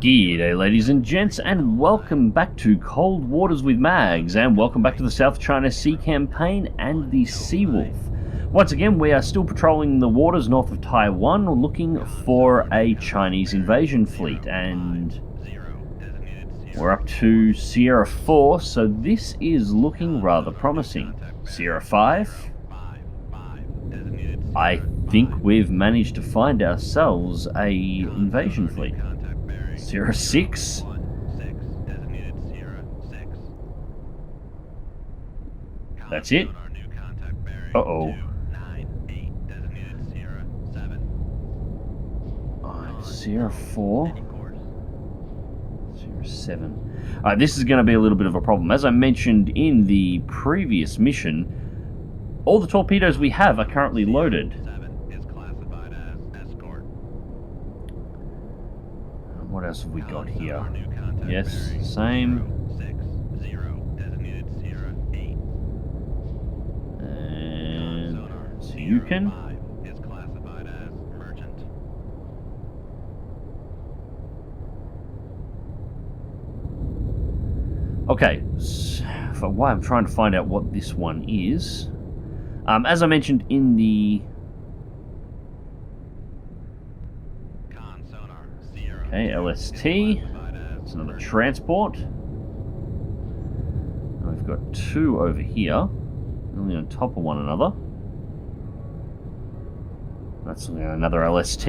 G'day ladies and gents, and welcome back to Cold Waters with Mags, and welcome back to the South China Sea campaign and the Seawolf. Once again, we are still patrolling the waters north of Taiwan, looking for a Chinese invasion fleet, and we're up to Sierra 4, so this is looking rather promising. Sierra 5, I think we've managed to find ourselves a invasion fleet. Sierra 6. That's it. Uh-oh. Sierra 4. Sierra 7. Alright, this is going to be a little bit of a problem. As I mentioned in the previous mission, all the torpedoes we have are currently loaded. What else have we got here? Yes, same. And so you can. Okay, so why I'm trying to find out what this one is. As I mentioned in the... Okay, LST. It's another transport. And we've got two over here, only on top of one another. That's another LST.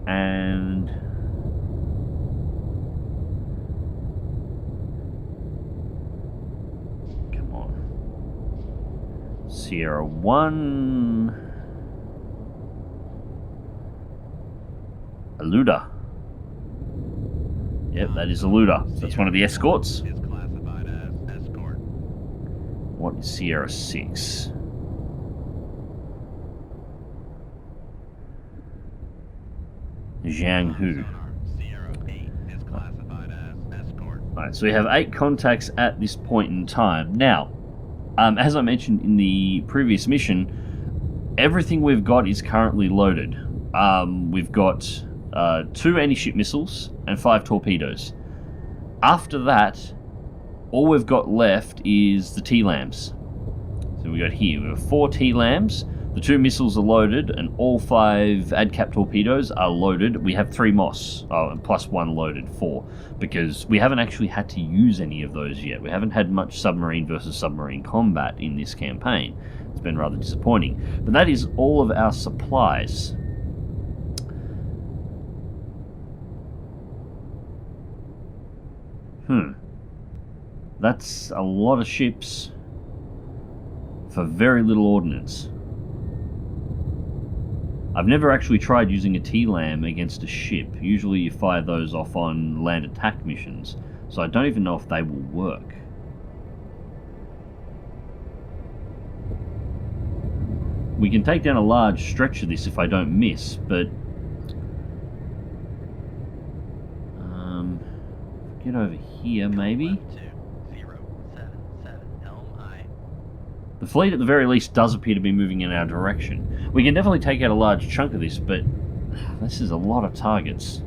And come on, Sierra 1. Luda. Yep, that is a Luda. So that's one of the escorts. What is Sierra 6? Jianghu. Alright, so we have 8 contacts at this point in time. Now, as I mentioned in the previous mission, everything we've got is currently loaded. We've got 2 anti-ship missiles and 5 torpedoes. After that, all we've got left is the T-lambs. So we got here, we have 4 T-lambs, the 2 missiles are loaded, and all 5 ADCAP torpedoes are loaded. We have 3 MOS, plus 1 loaded, 4, because we haven't actually had to use any of those yet. We haven't had much submarine versus submarine combat in this campaign. It's been rather disappointing. But that is all of our supplies. That's a lot of ships for very little ordnance. I've never actually tried using a T-lam against a ship. Usually you fire those off on land attack missions, so I don't even know if they will work. We can take down a large stretch of this if I don't miss, but get over here maybe. The fleet at the very least does appear to be moving in our direction. We can definitely take out a large chunk of this, but this is a lot of targets.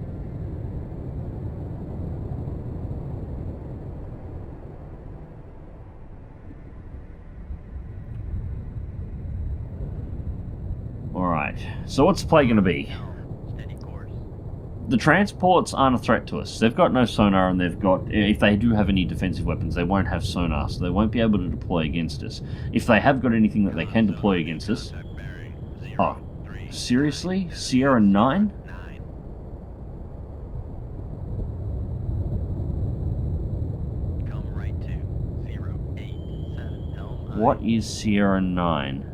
Alright, so what's the play going to be? The transports aren't a threat to us. They've got no sonar, and they've got, if they do have any defensive weapons, they won't have sonar, so they won't be able to deploy against us. If they have got anything that they can deploy against us... Oh, seriously? Sierra 9? What is Sierra 9?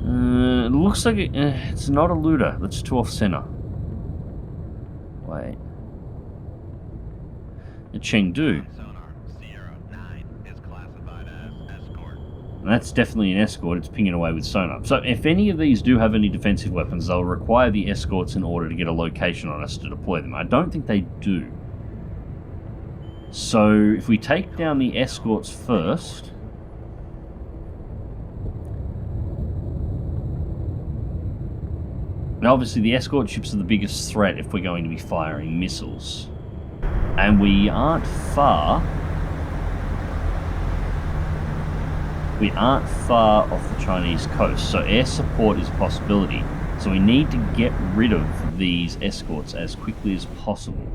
It looks like it's not a looter. That's 2 off center. Wait. A Chengdu. And that's definitely an escort. It's pinging away with sonar. So if any of these do have any defensive weapons, they'll require the escorts in order to get a location on us to deploy them. I don't think they do. So if we take down the escorts first, now obviously the escort ships are the biggest threat if we're going to be firing missiles, and we aren't far off the Chinese coast, so air support is a possibility. So we need to get rid of these escorts as quickly as possible.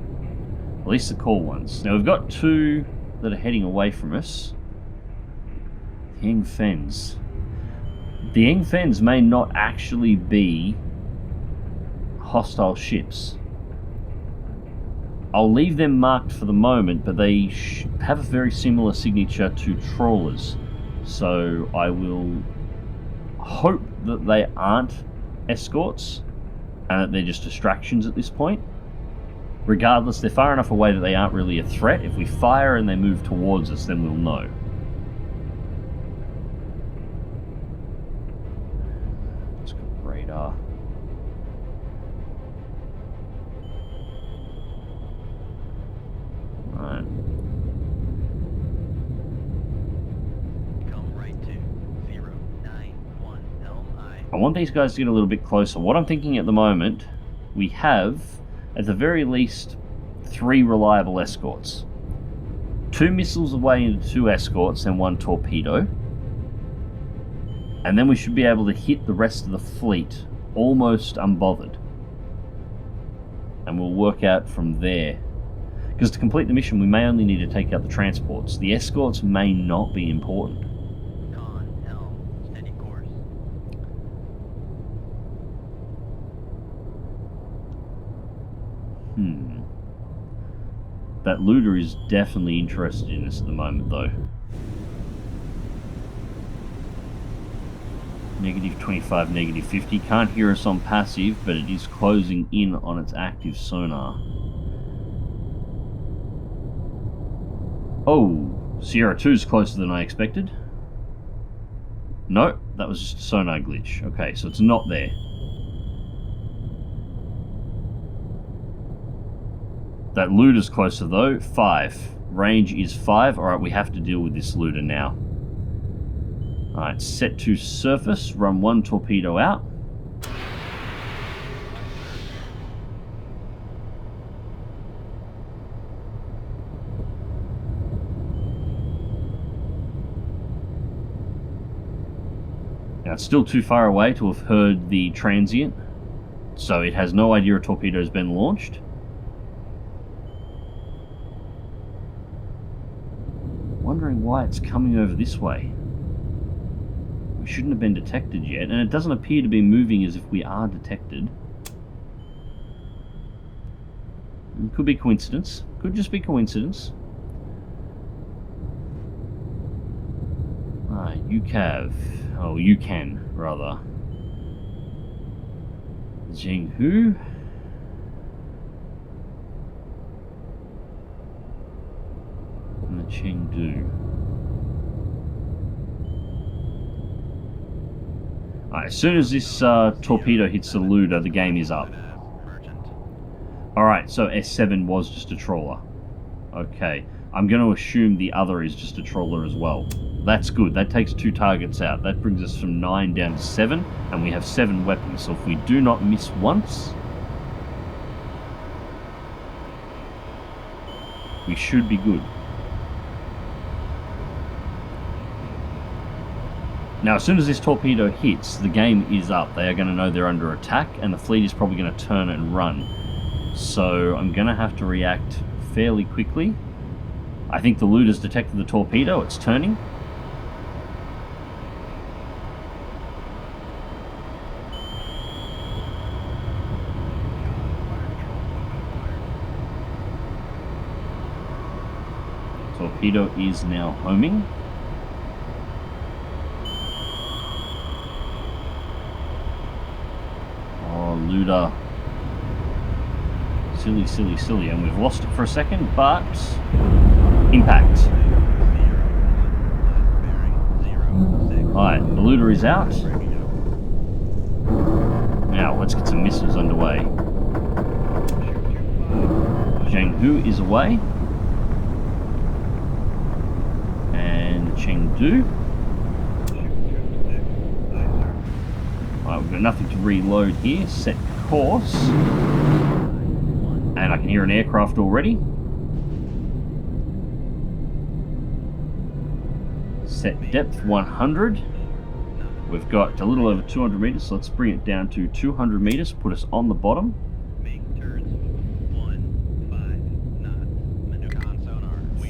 At least the core ones. Now we've got two that are heading away from us. The Eng Fens. The Eng Fens may not actually be hostile ships. I'll leave them marked for the moment, but they have a very similar signature to trawlers. So I will hope that they aren't escorts and that they're just distractions at this point. Regardless, they're far enough away that they aren't really a threat. If we fire and they move towards us, then we'll know. Let's go radar. Right. I want these guys to get a little bit closer. What I'm thinking at the moment, we have, at the very least, 3 reliable escorts. 2 missiles away into 2 escorts and 1 torpedo. And then we should be able to hit the rest of the fleet almost unbothered. And we'll work out from there. Because to complete the mission, we may only need to take out the transports. The escorts may not be important. That looter is definitely interested in us at the moment, though. -25, -50. Can't hear us on passive, but it is closing in on its active sonar. Oh, Sierra 2 is closer than I expected. No, that was just a sonar glitch. Okay, so it's not there. That looter's closer though, 5. Range is 5. Alright, we have to deal with this looter now. Alright, set to surface, run 1 torpedo out. Now it's still too far away to have heard the transient, so it has no idea a torpedo has been launched. Wondering why it's coming over this way. We shouldn't have been detected yet, and it doesn't appear to be moving as if we are detected. It could be coincidence. Could just be coincidence. UCAV. Oh, UCAN, rather. Jinghu. And the Chengdu. Alright, as soon as this torpedo hits the looter, the game is up. Alright, so S7 was just a trawler. Okay, I'm going to assume the other is just a trawler as well. That's good, that takes 2 targets out. That brings us from 9 down to 7, and we have 7 weapons, so if we do not miss once, we should be good. Now, as soon as this torpedo hits, the game is up. They are going to know they're under attack, and the fleet is probably going to turn and run. So I'm going to have to react fairly quickly. I think the looter's detected the torpedo. It's turning. Torpedo is now homing. Looter. Silly, silly, silly. And we've lost it for a second, but impact. Alright, the looter is out. Now, let's get some missiles underway. Zhenghu is away. Chengdu. Alright, we've got nothing to reload here. Set course. And I can hear an aircraft already. Set depth 100. We've got a little over 200 meters, so let's bring it down to 200 meters, put us on the bottom.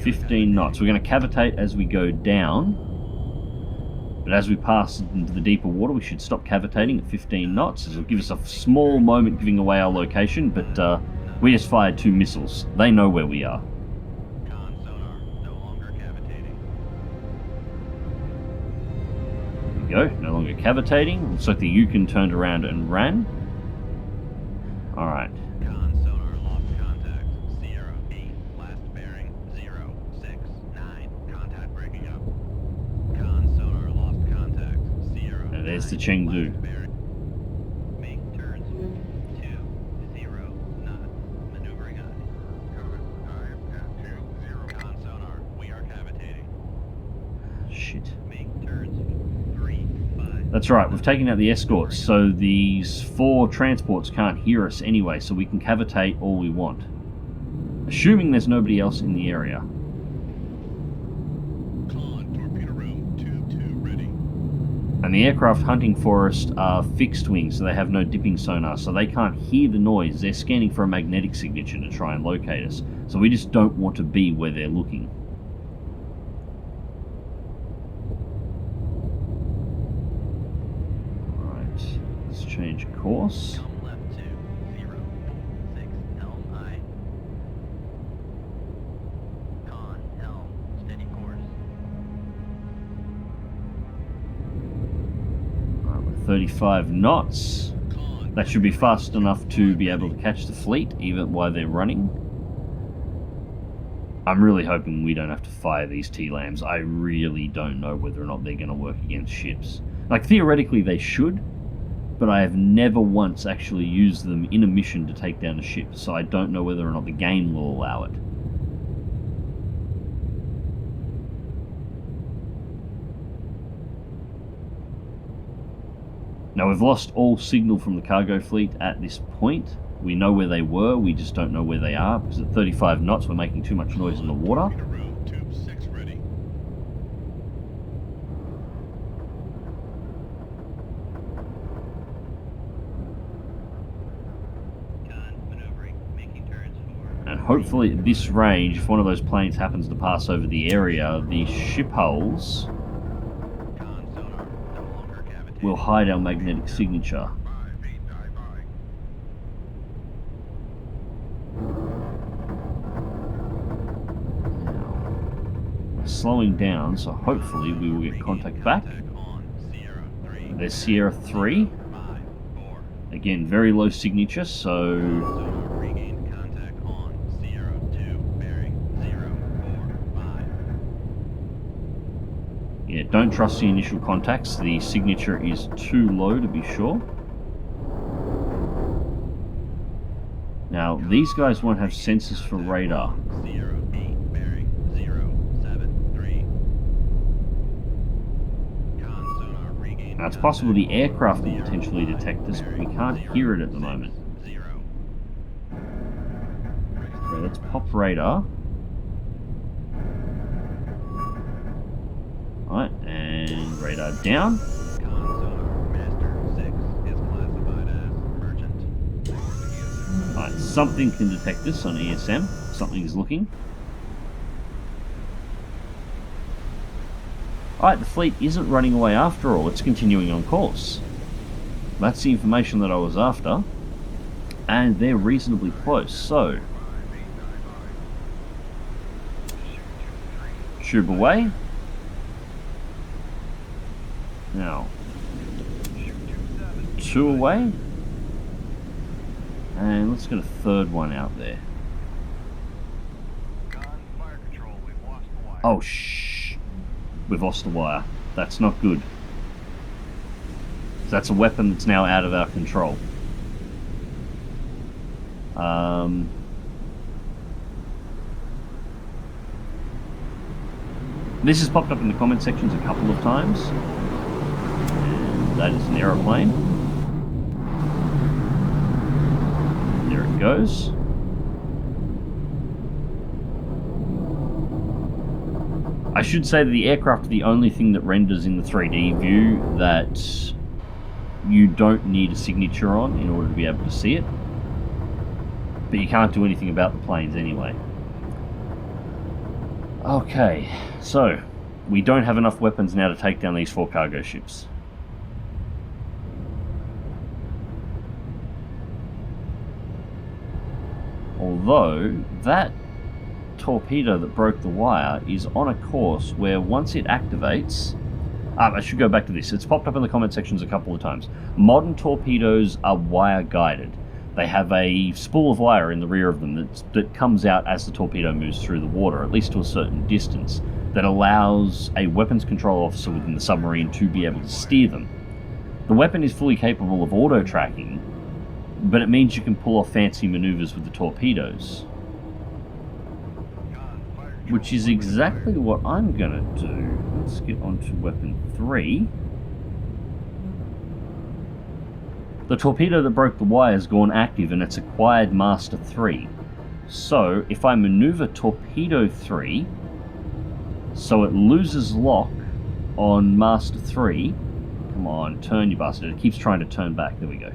15 knots. We're going to cavitate as we go down, but as we pass into the deeper water, we should stop cavitating at 15 knots. This will give us a small moment giving away our location, but we just fired 2 missiles. They know where we are. There we go, no longer cavitating. Looks like the Yukon turned around and ran. Alright. There's the Chengdu. Make turns 20 knots. Maneuvering on. Con sonar, we are cavitating. Shit. Make turns 3-5. That's right, we've taken out the escorts, so these 4 transports can't hear us anyway, so we can cavitate all we want. Assuming there's nobody else in the area. And the aircraft hunting for us are fixed wings, so they have no dipping sonar, so they can't hear the noise. They're scanning for a magnetic signature to try and locate us. So we just don't want to be where they're looking. Alright, let's change course. Come left to 0-6 helm I. Con helm, steady course. 35 knots. That should be fast enough to be able to catch the fleet, even while they're running. I'm really hoping we don't have to fire these T-Lambs. I really don't know whether or not they're going to work against ships. Like, theoretically they should, but I have never once actually used them in a mission to take down a ship, so I don't know whether or not the game will allow it. Now, we've lost all signal from the cargo fleet at this point. We know where they were, we just don't know where they are, because at 35 knots we're making too much noise in the water. And hopefully at this range, if one of those planes happens to pass over the area, the ship hulls will hide our magnetic signature. Now, slowing down, so hopefully we will get contact back. There's Sierra 3. Again, very low signature, so... Yeah, don't trust the initial contacts. The signature is too low to be sure. Now, these guys won't have sensors for radar. Now, it's possible the aircraft will potentially detect us, but we can't hear it at the moment. So let's pop radar. Alright, and radar down. Alright, something can detect this on ESM. Something is looking. Alright, the fleet isn't running away after all, it's continuing on course. That's the information that I was after. And they're reasonably close, so... Tube away. Now, 2 away, and let's get a third one out there. Oh, shh. We've lost the wire. That's not good. That's a weapon that's now out of our control. This has popped up in the comment sections a couple of times. And that is an aeroplane. There it goes. I should say that the aircraft are the only thing that renders in the 3D view that you don't need a signature on in order to be able to see it. But you can't do anything about the planes anyway. Okay, so we don't have enough weapons now to take down these 4 cargo ships. Although, that torpedo that broke the wire is on a course where once it activates... I should go back to this. It's popped up in the comment sections a couple of times. Modern torpedoes are wire guided. They have a spool of wire in the rear of them that comes out as the torpedo moves through the water, at least to a certain distance, that allows a weapons control officer within the submarine to be able to steer them. The weapon is fully capable of auto-tracking, but it means you can pull off fancy maneuvers with the torpedoes. Which is exactly what I'm gonna do. Let's get on to weapon 3. The torpedo that broke the wire has gone active and it's acquired Master 3. So, if I maneuver Torpedo 3, so it loses lock on Master 3, come on, turn you bastard, it keeps trying to turn back, there we go.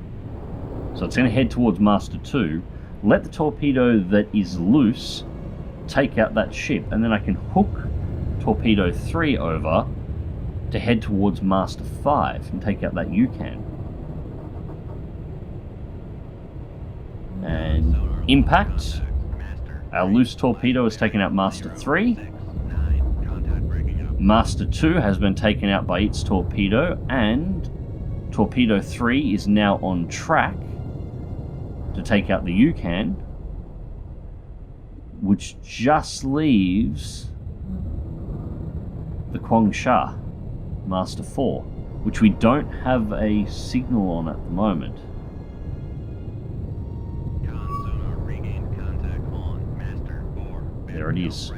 So it's going to head towards Master 2, let the torpedo that is loose take out that ship, and then I can hook Torpedo 3 over to head towards Master 5 and take out that UCAN. And impact, our loose torpedo has taken out Master 3. Master 2 has been taken out by its torpedo, and Torpedo 3 is now on track to take out the UCAN, which just leaves the Kwangsha, Master 4, which we don't have a signal on at the moment. There it is.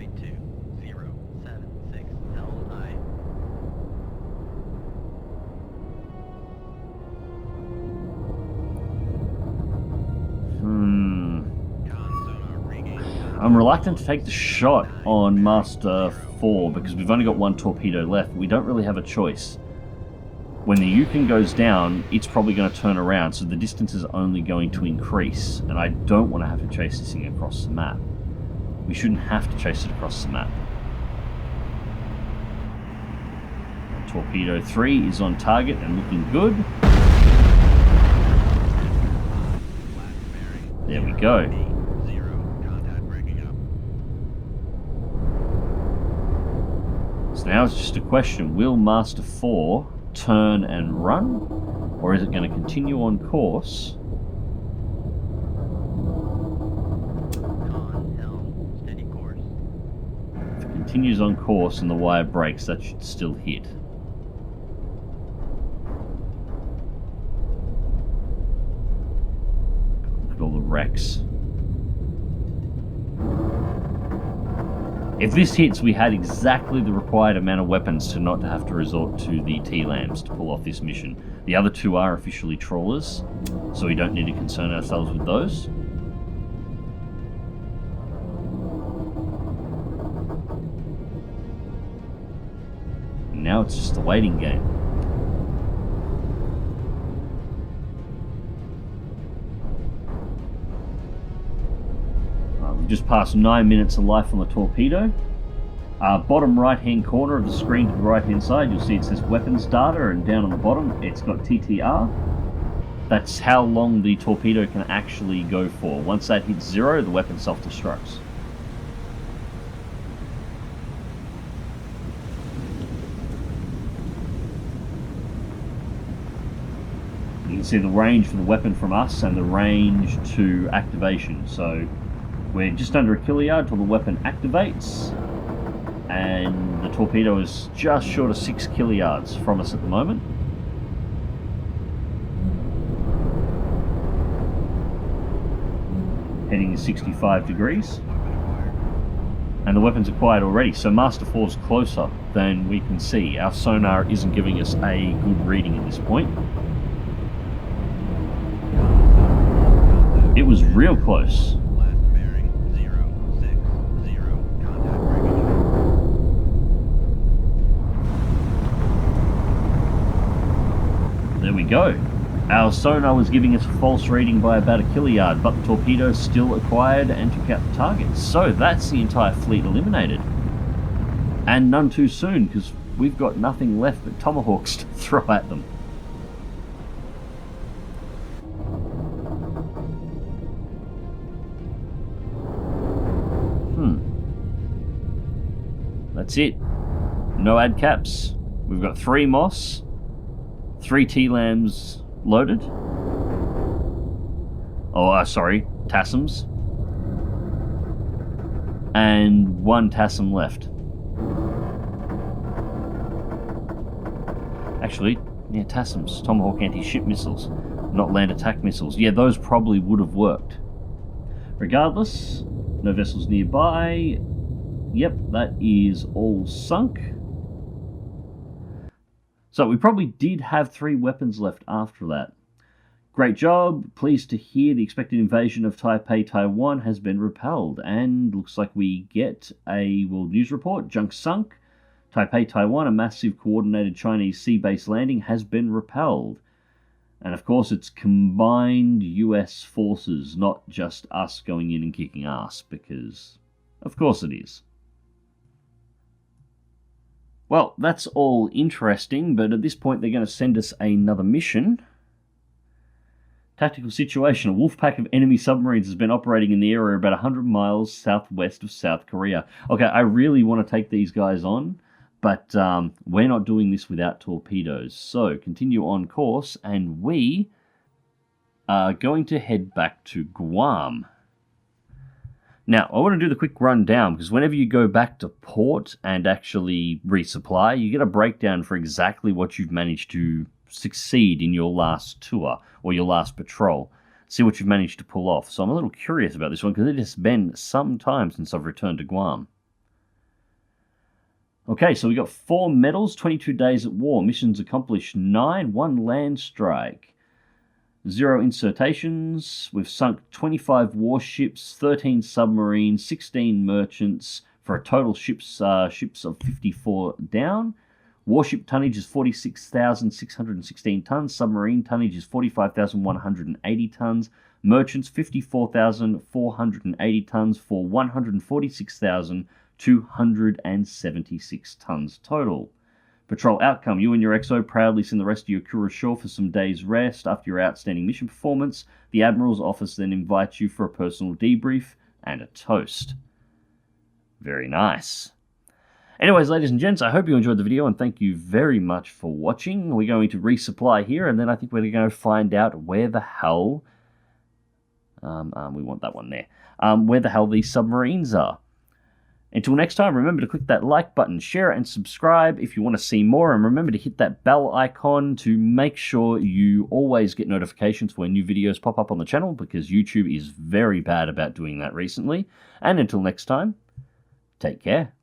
I'm reluctant to take the shot on Master 4 because we've only got 1 torpedo left. We don't really have a choice. When the UCAN goes down, it's probably going to turn around, so the distance is only going to increase, and I don't want to have to chase this thing across the map. We shouldn't have to chase it across the map. Torpedo 3 is on target and looking good. There we go. So now it's just a question, will Master 4 turn and run, or is it going to continue on course? Steady course. If it continues on course and the wire breaks, that should still hit. Look at all the wrecks. If this hits, we had exactly the required amount of weapons to not have to resort to the T-Lambs to pull off this mission. The other 2 are officially trawlers, so we don't need to concern ourselves with those. And now it's just a waiting game. Just past 9 minutes of life on the torpedo. Bottom right hand corner of the screen to the right hand side, you'll see it says weapons data, and down on the bottom it's got TTR. That's how long the torpedo can actually go for. Once that hits 0, the weapon self-destructs. You can see the range for the weapon from us and the range to activation. So we're just under a kiliyard till the weapon activates, and the torpedo is just short of 6 kiliyards from us at the moment. Heading 65 degrees. And the weapon's acquired already, so Master 4's closer than we can see. Our sonar isn't giving us a good reading at this point. It was real close. Last bearing 060. Contact regular. There we go. Our sonar was giving us a false reading by about a kiloyard, but the torpedoes still acquired and took out the targets. So that's the entire fleet eliminated. And none too soon, because we've got nothing left but tomahawks to throw at them. That's it. No ad caps. We've got 3 Moss, 3 T-Lambs loaded. Oh, sorry, TASSMs. And 1 TASSM left. Actually, yeah, TASSMs, Tomahawk anti-ship missiles, not land attack missiles. Yeah, those probably would have worked. Regardless, no vessels nearby. Yep, that is all sunk. So we probably did have 3 weapons left after that. Great job. Pleased to hear the expected invasion of Taipei, Taiwan has been repelled. And looks like we get a World News report. Junk sunk. Taipei, Taiwan, a massive coordinated Chinese sea-based landing has been repelled. And of course it's combined US forces, not just us going in and kicking ass, because of course it is. Well, that's all interesting, but at this point they're going to send us another mission. Tactical situation. A wolf pack of enemy submarines has been operating in the area about 100 miles southwest of South Korea. Okay, I really want to take these guys on, but we're not doing this without torpedoes. So, continue on course, and we are going to head back to Guam. Now, I want to do the quick rundown, because whenever you go back to port and actually resupply, you get a breakdown for exactly what you've managed to succeed in your last tour, or your last patrol. See what you've managed to pull off. So I'm a little curious about this one, because it has been some time since I've returned to Guam. Okay, so we got 4 medals, 22 days at war, missions accomplished 9, 1 land strike. 0 insertations. We've sunk 25 warships, 13 submarines, 16 merchants, for a total ships of 54 down. Warship tonnage is 46,616 tons. Submarine tonnage is 45,180 tons. Merchants 54,480 tons for 146,276 tons total. Patrol outcome. You and your XO proudly send the rest of your crew ashore for some days' rest after your outstanding mission performance. The Admiral's office then invites you for a personal debrief and a toast. Very nice. Anyways, ladies and gents, I hope you enjoyed the video, and thank you very much for watching. We're going to resupply here, and then I think we're going to find out where the hell... we want that one there. Where the hell these submarines are. Until next time, remember to click that like button, share it, and subscribe if you want to see more. And remember to hit that bell icon to make sure you always get notifications when new videos pop up on the channel, because YouTube is very bad about doing that recently. And until next time, take care.